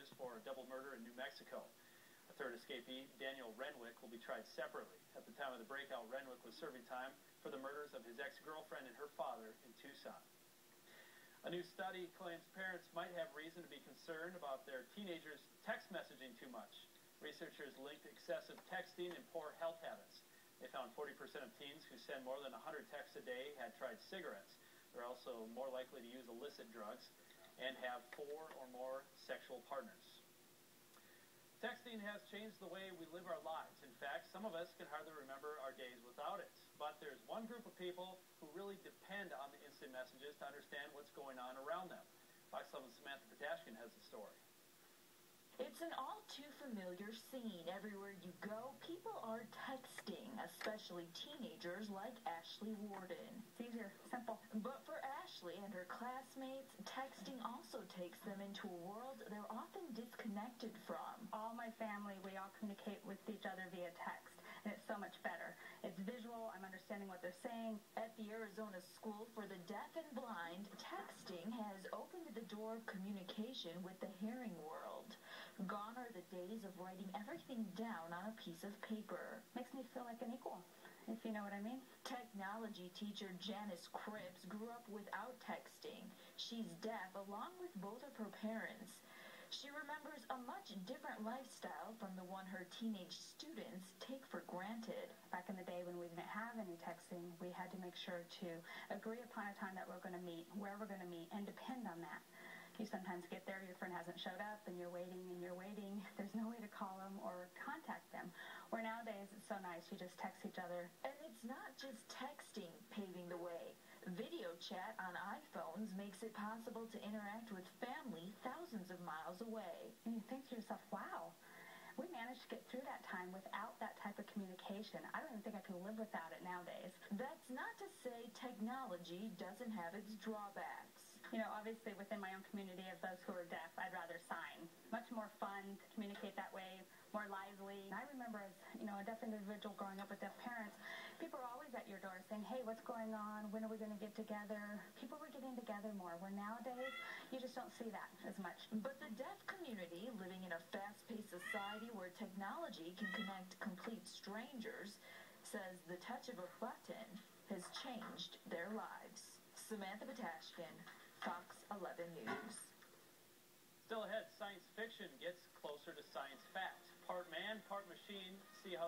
charges for a double murder in New Mexico. A third escapee, Daniel Renwick, will be tried separately. At the time of the breakout, Renwick was serving time for the murders of his ex-girlfriend and her father in Tucson. A new study claims parents might have reason to be concerned about their teenagers text messaging too much. Researchers linked excessive texting and poor health habits. They found 40% of teens who send more than 100 texts a day had tried cigarettes. They're also more likely to use illicit drugs and have 4 or more sexual partners. Texting has changed the way we live our lives. In fact, some of us can hardly remember our days without it. But there's one group of people who really depend on the instant messages to understand what's going on around them. Fox 11's Samantha Patashkin has the story. It's an all too familiar scene. Everywhere you go, people are texting, especially teenagers like Ashley Warden. It's easier, simple. But for Ashley and her classmates, texting also takes them into a world they're often disconnected from. All my family, we all communicate with each other via text, and it's so much better. It's visual, I'm understanding what they're saying. At the Arizona School for the Deaf and Blind, texting has opened the door of communication with the hearing world. Gone are the days of writing everything down on a piece of paper. Makes me feel like an equal, if you know what I mean. Technology teacher Janice Cripps grew up without texting. She's deaf along with both of her parents. She remembers a much different lifestyle from the one her teenage students take for granted. Back in the day when we didn't have any texting, we had to make sure to agree upon a time that we're going to meet, where we're going to meet, and depend on that. You sometimes get there, your friend hasn't showed up, and you're waiting. There's no way to call them or contact them. Where nowadays, it's so nice. You just text each other. And it's not just texting paving the way. Video chat on iPhones makes it possible to interact with family thousands of miles away. And you think to yourself, wow, we managed to get through that time without that type of communication. I don't even think I could live without it nowadays. That's not to say technology doesn't have its drawbacks. You know, obviously within my own community of those who are deaf, I'd rather sign. Much more fun to communicate that way, more lively. I remember as, you know, a deaf individual growing up with deaf parents, people were always at your door saying, hey, what's going on? When are we going to get together? People were getting together more, where nowadays you just don't see that as much. But the deaf community, living in a fast-paced society where technology can connect complete strangers, says the touch of a button has changed their lives. Samantha Patashkin, Fox 11 News. Still ahead, science fiction gets closer to science fact. Part man, part machine. See how